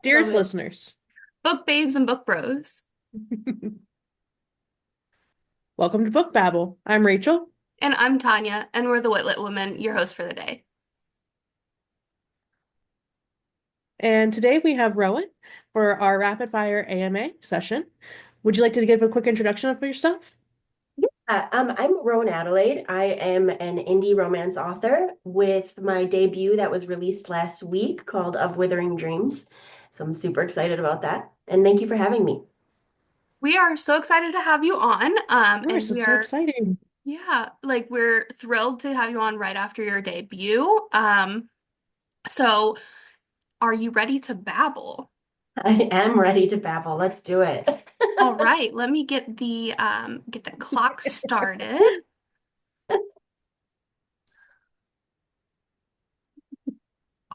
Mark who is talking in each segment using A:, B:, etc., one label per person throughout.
A: Dearest
B: Love it.
A: listeners,
B: Book babes and book bros.
A: welcome to Book Babble. I'm Rachel,
B: And I'm Tanya, and we're the Witlet Women, your host for the day.
A: and today we have Rowan for our rapid fire AMA session. Would you like to give a quick introduction of yourself?
B: I'm Rowyn Adelaide. I am an indie romance author with my debut that was released last week called Of Withering Dreams. So I'm super excited about that. And thank you for having me. We are so excited to have you on.
A: Of
B: And
A: course,
B: we
A: it's so
B: are,
A: exciting.
B: yeah, like we're thrilled to have you on right after your debut. So are you ready to babble?
C: I am ready to babble. Let's do it.
B: All right, let me get the clock started.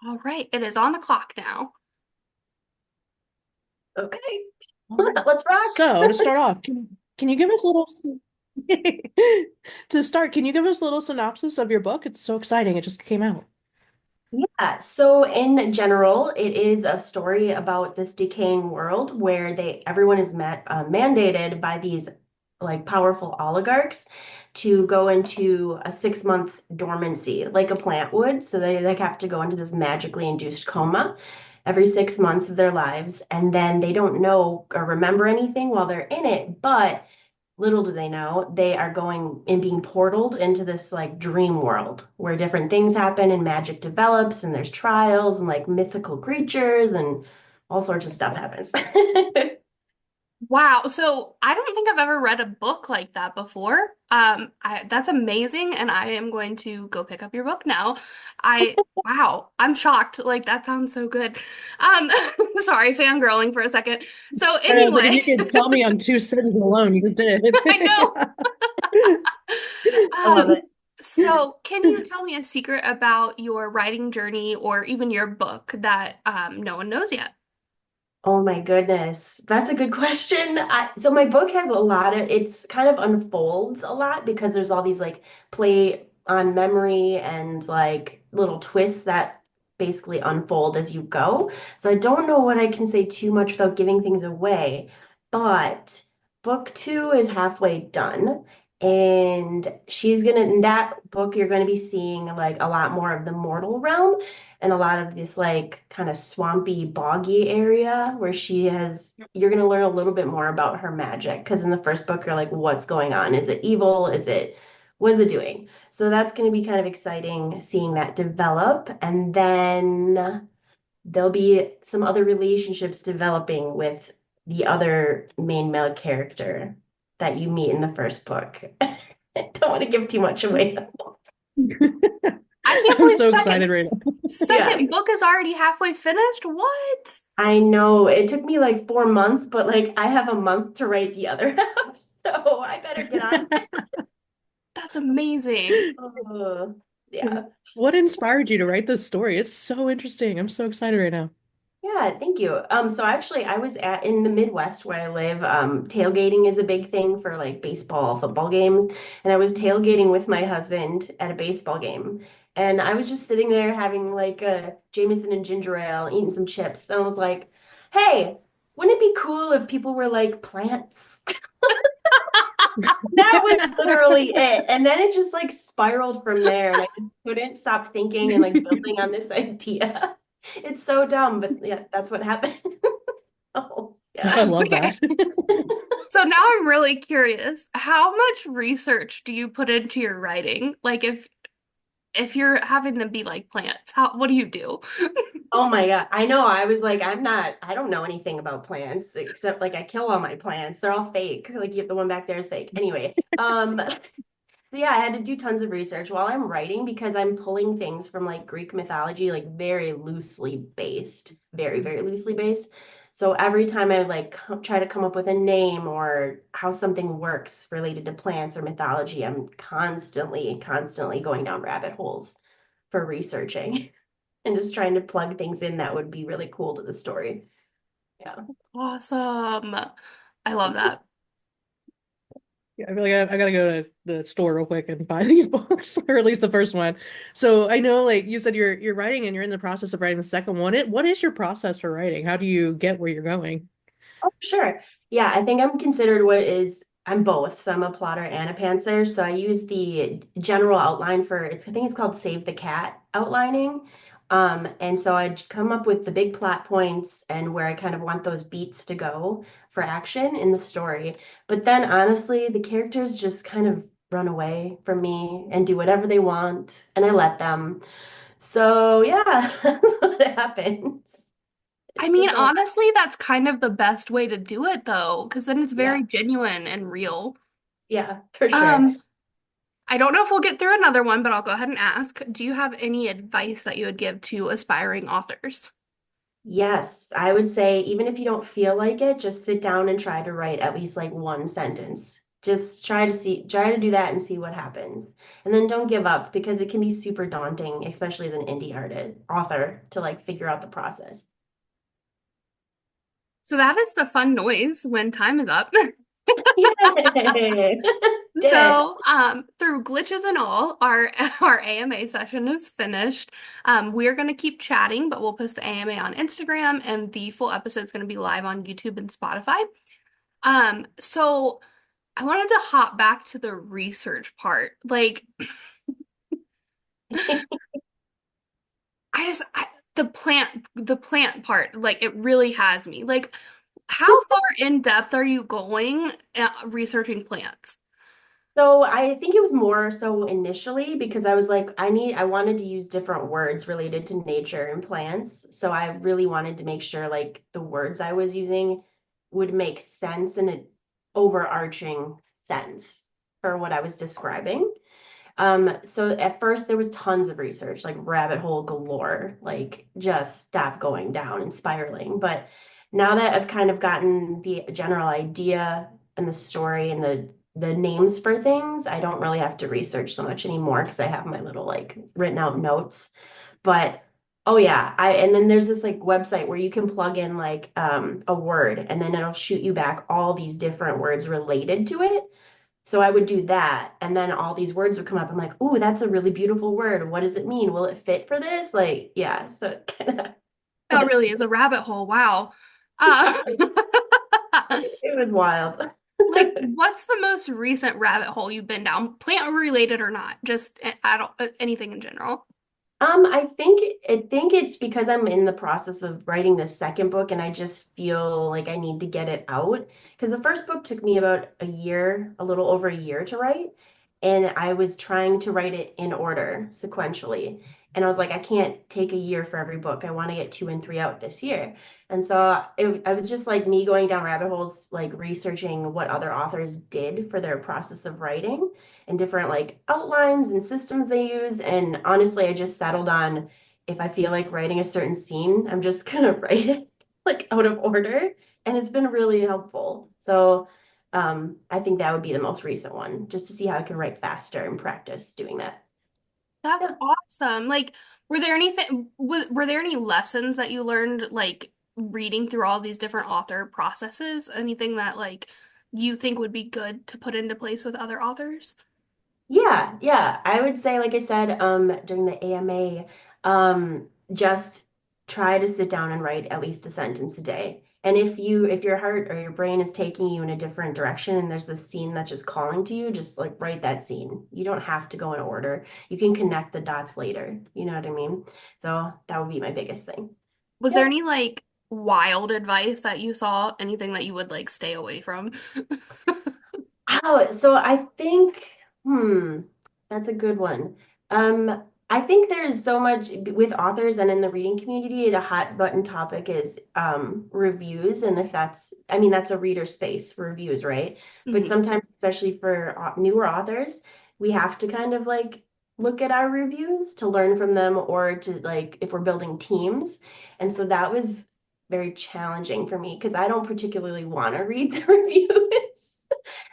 B: All right, it is on the clock now.
C: Okay,
A: All right.
C: let's rock.
A: So to start off, can you give us a little to start, can you give us a little synopsis of your book? It's so exciting. It just came out.
C: Yeah, so in general, it is a story about this decaying world where everyone is mandated by these like powerful oligarchs to go into a 6 month dormancy, like a plant would. So they like have to go into this magically induced coma every 6 months of their lives, and then they don't know or remember anything while they're in it, but little do they know, they are going and being portaled into this like dream world where different things happen and magic develops and there's trials and like mythical creatures and all sorts of stuff happens.
B: Wow. So I don't think I've ever read a book like that before. That's amazing, and I am going to go pick up your book now. Wow, I'm shocked. Like that sounds so good. Um, sorry, fangirling for a second. So
A: I know, it's like if you
B: anyway,
A: could sell me on two sentences alone, you just did.
B: I know.
C: I love
B: Um,
C: it.
B: so can you tell me a secret about your writing journey or even your book that no one knows yet?
C: Oh my goodness. That's a good question. So my book has a lot of, it's kind of unfolds a lot because there's all these like play on memory and like little twists that basically unfold as you go. So I don't know what I can say too much without giving things away, but book two is halfway done. And in that book, you're going to be seeing like a lot more of the mortal realm and a lot of this like kind of swampy, boggy area where you're going to learn a little bit more about her magic. Because in the first book, you're like, what's going on? Is it evil? What is it doing? So that's going to be kind of exciting seeing that develop. And then there'll be some other relationships developing with the other main male character that you meet in the first book. I don't want to give too much away.
B: I can't
A: I'm
B: believe
A: so excited right now.
C: Yeah.
B: second book is already halfway finished. What?
C: I know it took me like 4 months, but like I have a month to write the other half, so I better get on it.
B: That's amazing.
C: Oh, yeah.
A: What inspired you to write this story? It's so interesting. I'm so excited right now.
C: Yeah, thank you. So actually I was in the Midwest where I live. Tailgating is a big thing for like baseball, football games, and I was tailgating with my husband at a baseball game. And I was just sitting there having like a Jameson and ginger ale, eating some chips, and I was like, "Hey, wouldn't it be cool if people were like plants?" That was literally it. And then it just like spiraled from there. And I just couldn't stop thinking and like building on this idea. It's so dumb, but yeah, that's what happened. Oh,
A: I
C: yeah.
A: love
B: Okay.
A: that.
B: So now I'm really curious. How much research do you put into your writing? Like if you're having them be like plants, what do you do?
C: Oh my God. I know. I was like, I don't know anything about plants except like I kill all my plants. They're all fake. Like the one back there is fake. Anyway, so yeah, I had to do tons of research while I'm writing because I'm pulling things from like Greek mythology, like very loosely based, very, very loosely based. So every time I like try to come up with a name or how something works related to plants or mythology, I'm constantly, constantly going down rabbit holes for researching and just trying to plug things in that would be really cool to the story. Yeah.
B: Awesome. I love that.
A: Yeah, I feel like I gotta go to the store real quick and buy these books, or at least the first one. So I know, like you said, you're writing and you're in the process of writing the second one. What is your process for writing? How do you get where you're going?
B: Oh, sure. Yeah, I think I'm considered I'm both. So I'm a plotter and a pantser. So I use the general outline for I think it's called Save the Cat outlining. And so I'd come up with the big plot points and where I kind of want those beats to go for action in the story. But then honestly, the characters just kind of run away from me and do whatever they want, and I let them. So yeah, that's what happens.
D: I
B: It's
D: mean,
B: a
D: honestly, that's kind of the best way to do it though, because then it's
B: yeah,
D: very genuine and real.
B: yeah, for sure.
D: Um, I don't know if we'll get through another one, but I'll go ahead and ask. Do you have any advice that you would give to aspiring authors?
B: Yes, I would say even if you don't feel like it, just sit down and try to write at least like one sentence. Just try to do that and see what happens. And then don't give up because it can be super daunting, especially as an indie artist, author, to like figure out the process.
D: So that is the fun noise when time is up.
B: Yay! Did it.
D: So, through glitches and all, our our AMA session is finished. We are going to keep chatting, but we'll post the AMA on Instagram, and the full episode is going to be live on YouTube and Spotify. So I wanted to hop back to the research part. Like, the plant part, like it really has me. Like, how far in depth are you going researching plants?
B: So I think it was more so initially because I was like, I wanted to use different words related to nature and plants. So I really wanted to make sure like the words I was using would make sense in an overarching sense for what I was describing. So at first there was tons of research, like rabbit hole galore, like just stop going down and spiraling. But now that I've kind of gotten the general idea and the story and the names for things, I don't really have to research so much anymore because I have my little like written out notes. But oh yeah, I and then there's this like website where you can plug in like a word and then it'll shoot you back all these different words related to it. So I would do that, and then all these words would come up. I'm like, "Ooh, that's a really beautiful word. What does it mean? Will it fit for this?" Like, yeah. So it kind
D: That
B: of
D: really is a rabbit hole. Wow. Uh,
B: it was wild.
D: like, what's the most recent rabbit hole you've been down, plant related or not? Just anything in general.
B: I think it's because I'm in the process of writing the second book and I just feel like I need to get it out. Because the first book took me about a year, a little over a year to write. And I was trying to write it in order sequentially. And I was like, I can't take a year for every book. I want to get two and three out this year. And so I was just like me going down rabbit holes, like researching what other authors did for their process of writing and different like outlines and systems they use. And honestly, I just settled on if I feel like writing a certain scene, I'm just gonna write it like out of order. And it's been really helpful. So I think that would be the most recent one, just to see how I can write faster and practice doing that.
D: That's
B: Yeah.
D: awesome. Like, were there any lessons that you learned like reading through all these different author processes? Anything that like you think would be good to put into place with other authors?
B: Yeah, yeah. I would say, like I said, during the AMA, just try to sit down and write at least a sentence a day. And if your heart or your brain is taking you in a different direction and there's this scene that's just calling to you, just like write that scene. You don't have to go in order. You can connect the dots later. You know what I mean? So that would be my biggest thing.
D: Was there
B: Yeah.
D: any like wild advice that you saw? Anything that you would like stay away from?
B: Oh, so I think, hmm, that's a good one. I think there's so much with authors and in the reading community, a hot button topic is reviews. And if that's, I mean, that's a reader space for reviews, right? But
D: Mhm.
B: sometimes, especially for newer authors, we have to kind of like look at our reviews to learn from them or to like if we're building teams. And so that was very challenging for me because I don't particularly want to read the reviews.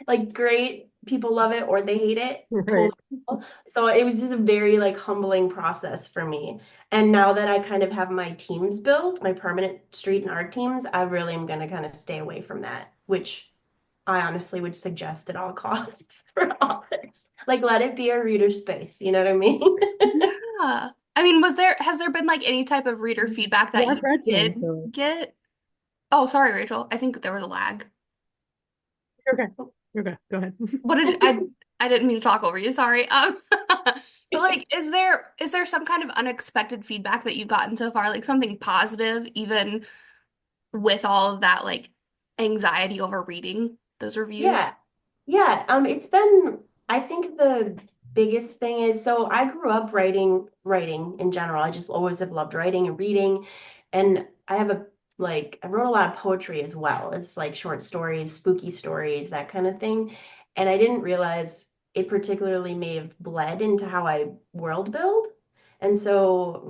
B: Like great, people love it or they hate it,
A: Right.
B: totally. Cool. So it was just a very like humbling process for me. And now that I kind of have my teams built, my permanent street and art teams, I really am going to kind of stay away from that, which I honestly would suggest at all costs for authors. Like, let it be a reader space. You know what I mean?
D: Yeah. I mean, has there been like any type of reader feedback
A: Well,
D: that
A: I've
D: you
A: read some,
D: did
A: so
D: get? Oh, sorry, Rachel. I think there was a lag.
A: you're okay. You're okay. Go ahead.
D: What did I didn't mean to talk over you, sorry. But like is there some kind of unexpected feedback that you've gotten so far? Like something positive, even with all of that like anxiety over reading those reviews?
B: Yeah. Yeah, it's been, I think the biggest thing is, so I grew up writing in general. I just always have loved writing and reading. And I have I wrote a lot of poetry as well. It's like short stories, spooky stories, that kind of thing. And I didn't realize it particularly may have bled into how I world build. And so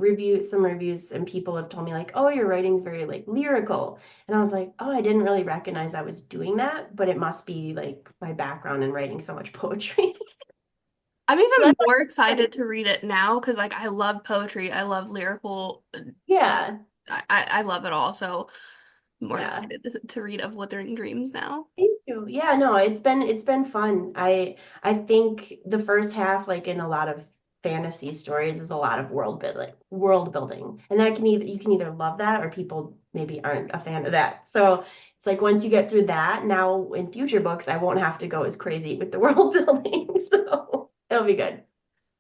B: some reviews and people have told me like, oh, your writing's very like lyrical. And I was like, oh, I didn't really recognize I was doing that, but it must be like my background in writing so much poetry.
D: I'm
B: So
D: even
B: that's
D: more
B: like,
D: excited to read it now because like I love poetry. I love lyrical.
B: yeah,
D: I love it all. So I'm more
B: yeah.
D: excited to read of Withering Dreams now.
B: Thank you. Yeah, no, it's been fun. I think the first half, like in a lot of fantasy stories, is a lot of world building. And that can either you can either love that or people maybe aren't a fan of that. So it's like once you get through that, now in future books, I won't have to go as crazy with the world building. So it'll be good.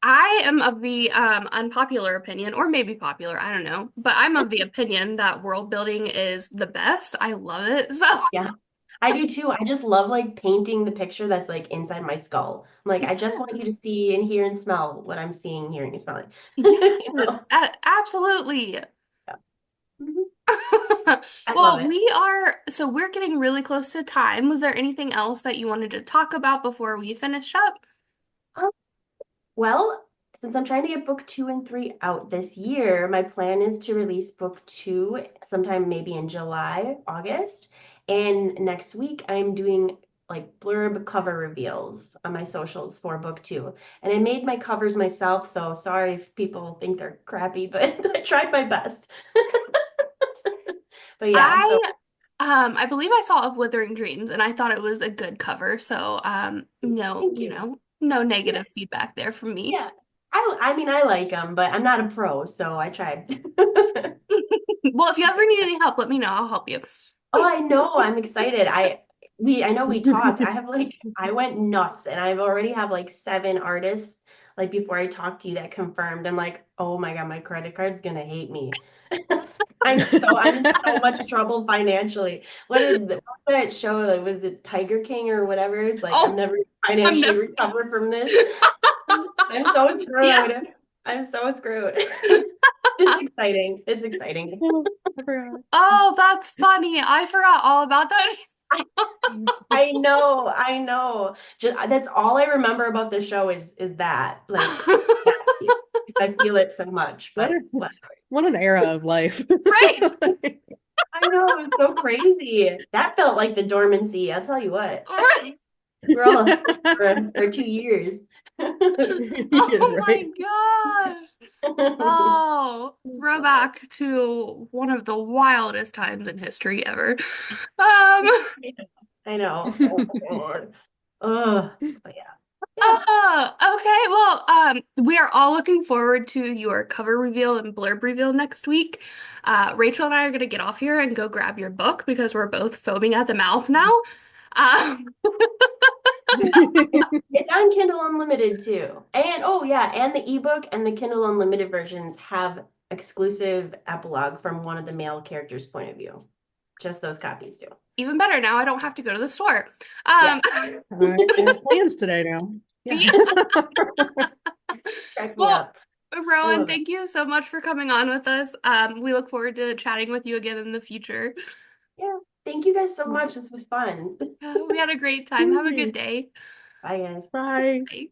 D: I am of the unpopular opinion, or maybe popular, I don't know, but I'm of the opinion that world building is the best. I love it. So,
B: Yeah. I do too. I just love like painting the picture that's like inside my skull. I'm like, I just want you to
D: yes.
B: see and hear and smell what I'm seeing, hearing, and smelling. You
D: Yes,
B: know?
D: absolutely.
B: Yeah. Mhm. I love
D: Well,
B: it.
D: we're getting really close to time. Was there anything else that you wanted to talk about before we finish up?
B: Um, well, since I'm trying to get book 2 and 3 out this year, my plan is to release book 2 sometime maybe in July, August. And next week, I'm doing like blurb cover reveals on my socials for book 2. And I made my covers myself, so sorry if people think they're crappy, but I tried my best. But yeah, so
D: I believe I saw of Withering Dreams and I thought it was a good cover. So, no,
B: thank you.
D: no
B: Yeah,
D: negative feedback there from me.
B: yeah. I mean, I like them, but I'm not a pro, so I tried.
D: Well, if you ever need any help, let me know. I'll help you.
B: Oh, I know. I'm excited. I know we talked. I went nuts and I've already have like 7 artists like before I talked to you that confirmed. I'm like, oh my God, my credit card's gonna hate me. I'm in so much trouble financially. What's that show? Like, was it Tiger King or whatever? It's like I'm
D: Oh,
B: never
D: I'm
B: financially
D: never.
B: recovered from this. I'm so
D: Yeah.
B: screwed. I'm so screwed. It's exciting. It's exciting.
A: Oh, I forgot.
D: Oh, that's funny. I forgot all about that.
B: I know, I know. Just that's all I remember about the show is that. Like that I feel it so much.
A: What
B: But
A: a, what an era of life.
D: Right.
B: I know, it was so crazy. That felt like the dormancy, I'll tell you what.
D: Right.
B: We're all for 2 years.
D: Oh my
A: Right.
D: gosh. Oh, throwback to one of the wildest times in history ever.
B: I know. Oh, Lord. Ugh. But yeah. Yeah.
D: Okay. Well, we are all looking forward to your cover reveal and blurb reveal next week. Rachel and I are going to get off here and go grab your book because we're both foaming at the mouth now. Um,
B: It's on Kindle Unlimited too. And oh yeah, and the ebook and the Kindle Unlimited versions have exclusive epilogue from one of the male characters' point of view. Just those copies do.
D: even better now, I don't have to go to the store.
B: Yeah.
A: I have plans today now. Yeah.
D: Yeah.
B: Crack me
D: Well,
B: up. I
D: Rowan,
B: love it.
D: thank you so much for coming on with us. We look forward to chatting with you again in the future.
B: Yeah. Thank you guys so much. This was fun.
D: We had a great time. Have a good day.
B: Bye guys.
A: Bye.
D: Bye.